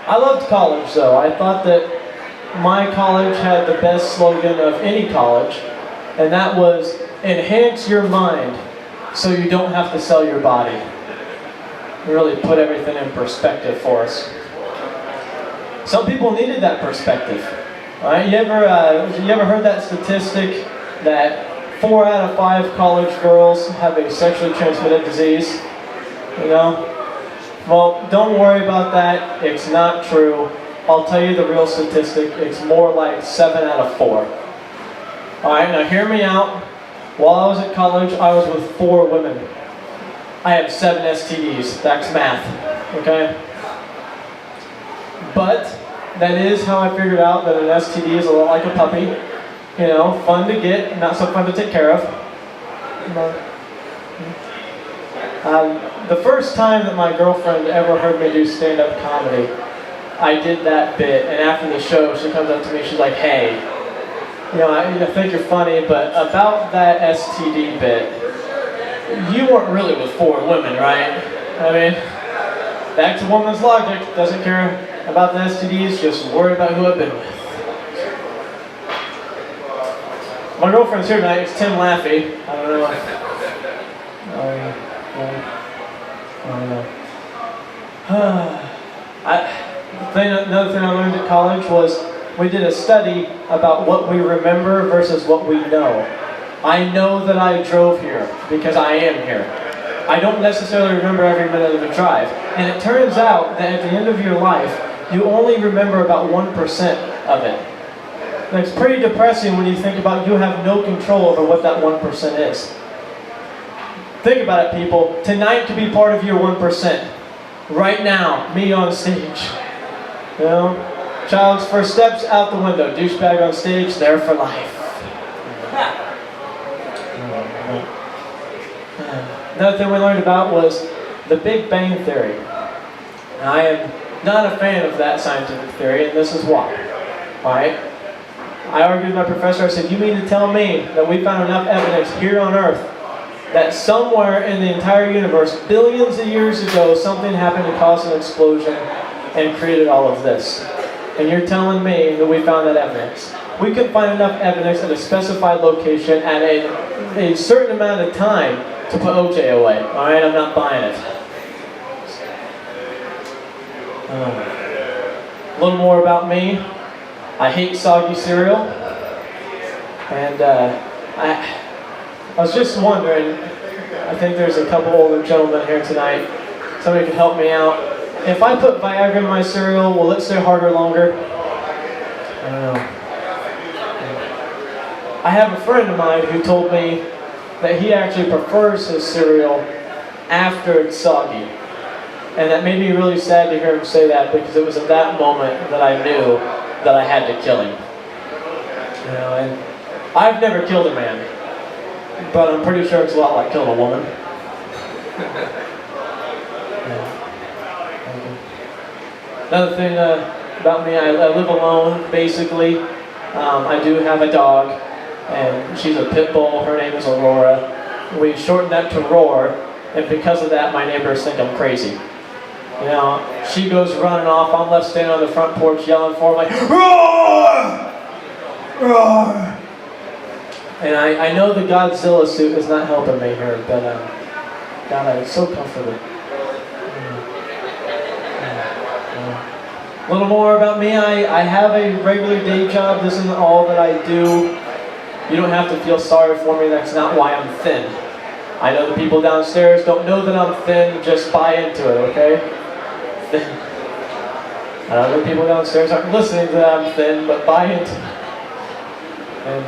I loved college though. I thought that my college had the best slogan of any college, and that was, enhance your mind so you don't have to sell your body. It really put everything in perspective for us. Some people needed that perspective. Right? You ever heard that statistic that 4 out of 5 college girls have a sexually transmitted disease? You know? Well, don't worry about that. It's not true. I'll tell you the real statistic. It's more like 7 out of 4. Alright, now hear me out. While I was at college, I was with 4 women. I had 7 STDs. That's math. Okay? But that is how I figured out that an STD is a lot like a puppy. You know, fun to get, not so fun to take care of. The first time that my girlfriend ever heard me do stand-up comedy, I did that bit, and after the show, she comes up to me, she's like, hey, you know, I think you're funny, but about that STD bit, you weren't really with 4 women, right? I mean, back to woman's logic, doesn't care about the STDs, just worry about who I've been with. My girlfriend's here tonight, it's Tim Laffey. I don't know. Another thing I learned at college was we did a study about what we remember versus what we know. I know that I drove here because I am here. I don't necessarily remember every minute of the drive. And it turns out that at the end of your life, you only remember about 1% of it. And it's pretty depressing when you think about you have no control over what that 1% is. Think about it, people. Tonight could be part of your 1%. Right now, me on stage. You know? Child's first steps out the window. Douchebag on stage, there for life. Another thing we learned about was the Big Bang Theory. Now, I am not a fan of that scientific theory, and this is why. Alright? I argued with my professor, I said, you mean to tell me that we found enough evidence here on Earth that somewhere in the entire universe, billions of years ago, something happened to cause an explosion and created all of this? And you're telling me that we found that evidence. We could find enough evidence at a specified location at a certain amount of time to put OJ away. Alright, I'm not buying it. A little more about me. I hate soggy cereal. And I was just wondering, I think there's a couple older gentlemen here tonight. Somebody could help me out. If I put Viagra in my cereal, will it stay harder longer? I don't know. I have a friend of mine who told me that he actually prefers his cereal after it's soggy. And that made me really sad to hear him say that, because it was at that moment that I knew that I had to kill him. You know, and I've never killed a man, but I'm pretty sure it's a lot like killing a woman. Another thing about me, I live alone, basically. I do have a dog, and she's a pit bull. Her name is Aurora. We shortened that to Roar, and because of that, my neighbors think I'm crazy. You know, she goes running off. I'm left standing on the front porch yelling for her, like, roar! Roar! And I know the Godzilla suit is not helping me here, but God, I'm so comfortable. A little more about me. I have a regular day job. This isn't all that I do. You don't have to feel sorry for me. That's not why I'm thin. I know the people downstairs don't know that I'm thin. Just buy into it, okay? Thin. I know the people downstairs aren't listening to that I'm thin, but buy into it. And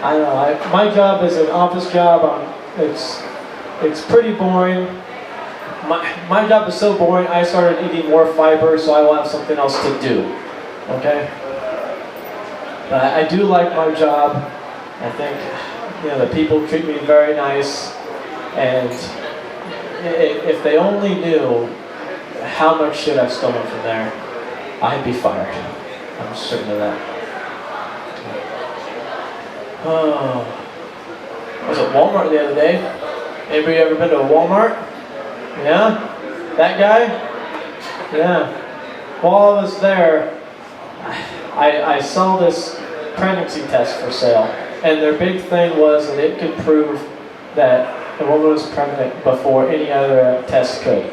I don't know. My job is an office job. It's pretty boring. My job is so boring, I started eating more fiber so I will have something else to do. Okay? But I do like my job. I think, you know, the people treat me very nice. And if they only knew how much shit I've stolen from there, I'd be fired. I'm certain of that. Oh. I was at Walmart the other day. Anybody ever been to a Walmart? Yeah? That guy? Yeah. while I was there, I saw this pregnancy test for sale, and their big thing was that it could prove that the woman was pregnant before any other test could,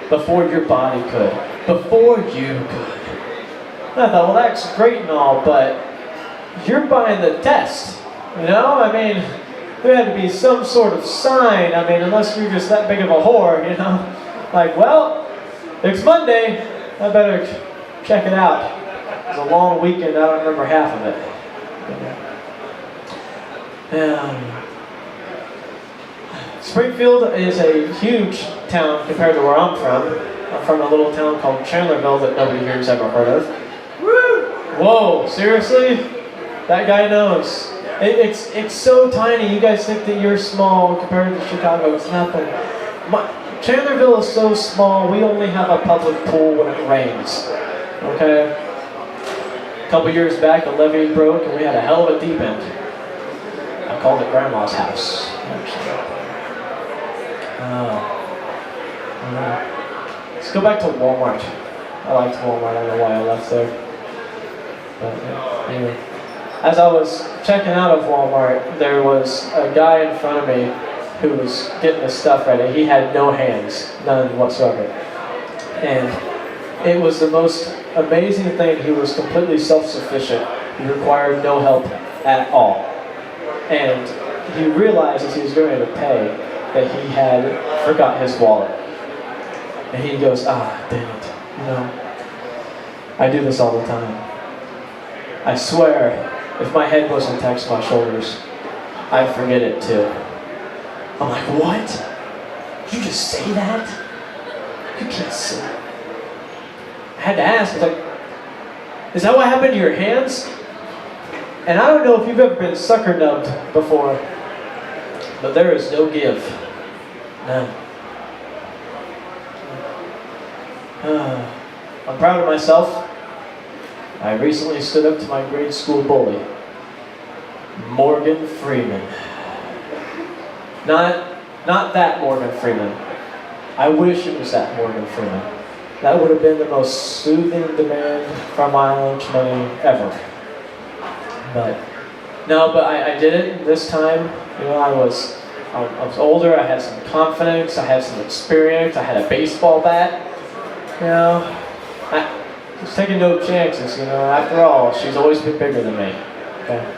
before your body could, before you could. And I thought, well, that's great and all, but you're buying the test, you know? I mean, there had to be some sort of sign. I mean, unless you're just that big of a whore, you know? Like, well, it's Monday, I better check it out. It was a long weekend, I don't remember half of it. Springfield is a huge town compared to where I'm from. I'm from a little town called Chandlerville that nobody here has ever heard of. Whoa, seriously? That guy knows. It's so tiny. You guys think that you're small compared to Chicago. It's nothing. Chandlerville is so small, we only have a public pool when it rains. Okay? A couple years back, the levee broke and we had a hell of a deep end. I called it Grandma's house. Let's go back to Walmart. I liked Walmart. I don't know why I left there. But anyway. As I was checking out of Walmart, there was a guy in front of me who was getting his stuff ready. He had no hands, none whatsoever. And it was the most amazing thing. He was completely self-sufficient. He required no help at all. And he realized as he was going to pay that he had forgot his wallet. And he goes, dang it, you know, I do this all the time. I swear, if my head wasn't attached to my shoulders, I'd forget it too. I'm like, what? Did you just say that? You can't say that. I had to ask, I was like, is that what happened to your hands? And I don't know if you've ever been sucker nubbed before, but there is no give. None. I'm proud of myself. I recently stood up to my grade school bully, Morgan Freeman. Not that Morgan Freeman. I wish it was that Morgan Freeman. That would have been the most soothing demand for my lunch money ever. But I did it this time. You know, I was older. I had some confidence. I had some experience. I had a baseball bat. You know, I was taking no chances. You know, after all, she's always been bigger than me. Okay.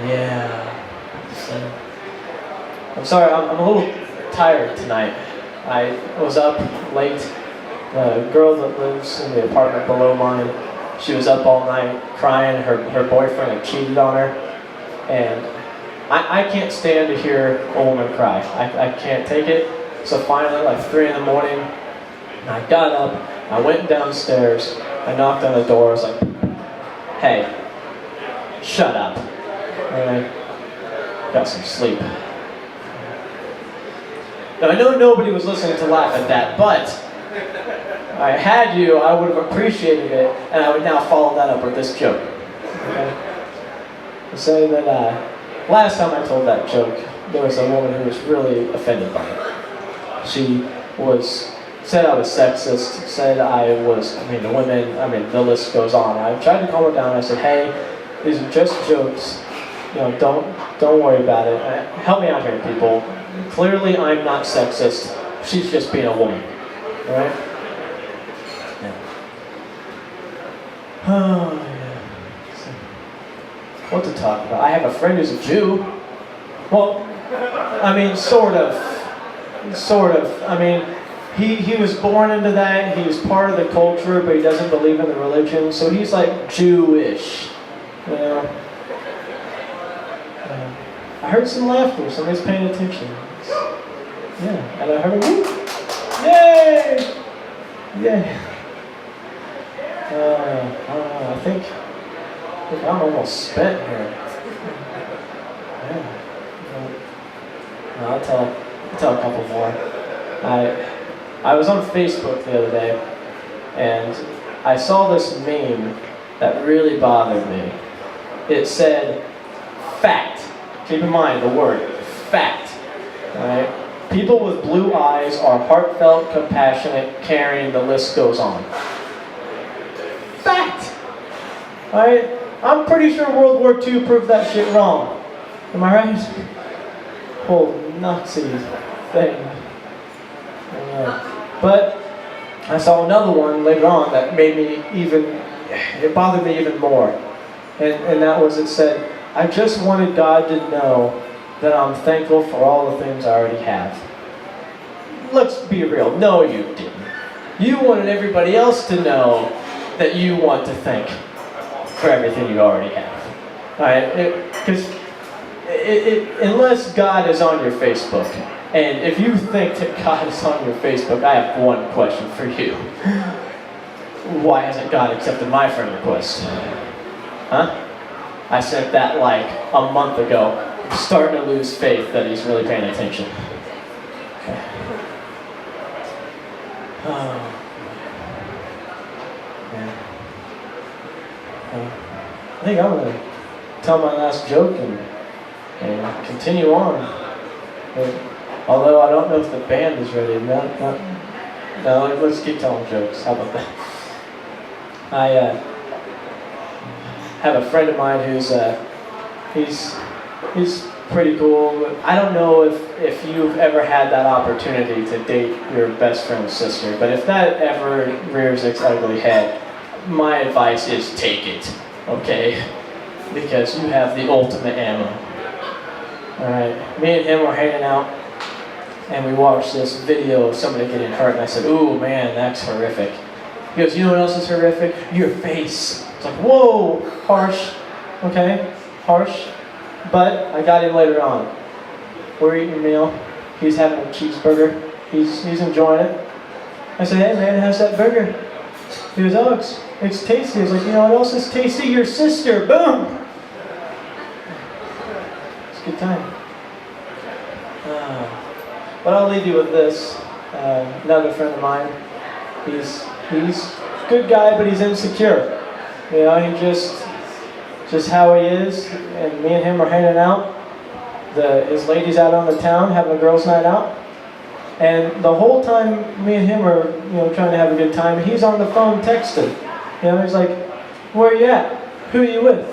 Yeah. I'm sorry, I'm a little tired tonight. I was up late. The girl that lives in the apartment below mine, she was up all night crying. Her boyfriend had cheated on her. And I can't stand to hear a woman cry. I can't take it. So finally, like 3 in the morning, I got up, I went downstairs, I knocked on the door, I was like, hey, shut up. And I got some sleep. Now I know nobody was listening to laugh at that, but if I had you, I would have appreciated it, and I would now follow that up with this joke. Okay? To say that last time I told that joke, there was a woman who was really offended by it. She said I was sexist, said the list goes on. I tried to calm her down. I said, hey, these are just jokes. You know, don't worry about it. Help me out here, people. Clearly, I'm not sexist. She's just being a woman. All right? Yeah. Oh, yeah. So, what to talk about? I have a friend who's a Jew. Well, I mean, sort of. I mean, he was born into that. He was part of the culture, but he doesn't believe in the religion. So he's like Jewish. You know? I heard some laughter. Somebody's paying attention. Yeah, and I heard a whoop. Yay! Yay! I think I'm almost spent here. Yeah. I'll tell a couple more. I was on Facebook the other day, and I saw this meme that really bothered me. It said, fact. Keep in mind the word, fact. Alright? People with blue eyes are heartfelt, compassionate, caring, the list goes on. Fact! Alright? I'm pretty sure World War II proved that shit wrong. Am I right? Whole Nazi thing. But I saw another one later on that made me it bothered me even more. And that was, it said, I just wanted God to know that I'm thankful for all the things I already have. Let's be real, no you didn't. You wanted everybody else to know that you want to thank for everything you already have. Alright? Because unless God is on your Facebook, and if you think that God is on your Facebook, I have one question for you. Why hasn't God accepted my friend request? Huh? I sent that like a month ago. I'm starting to lose faith that he's really paying attention. Okay. Oh. Yeah. I think I'm going to tell my last joke and continue on. Although I don't know if the band is ready. No, let's keep telling jokes. How about that? I have a friend of mine who's he's pretty cool. I don't know if you've ever had that opportunity to date your best friend's sister, but if that ever rears its ugly head, my advice is take it, okay? Because you have the ultimate ammo. Alright, me and him were hanging out, and we watched this video of somebody getting hurt, and I said, ooh man, that's horrific. He goes, you know what else is horrific? Your face. It's like, whoa, harsh, okay, harsh. But I got him later on. We're eating a meal. He's having a cheeseburger. He's enjoying it. I said, hey man, how's that burger? He goes, oh, it's tasty. I was like, you know what else is tasty? Your sister. Boom. It's a good time. But I'll leave you with this. Another friend of mine. He's a good guy, but he's insecure. You know, he just how he is. And me and him are hanging out. His lady's out on the town having a girls' night out. And the whole time me and him are, trying to have a good time, he's on the phone texting. He's like, where are you at? Who are you with?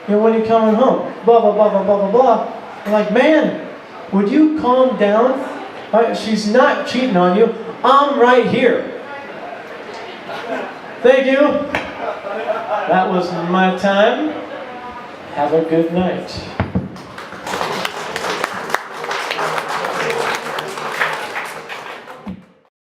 When are you coming home? Blah, blah, blah, blah, blah, blah, blah. I'm like, man, would you calm down? She's not cheating on you. I'm right here. Thank you. That was my time. Have a good night.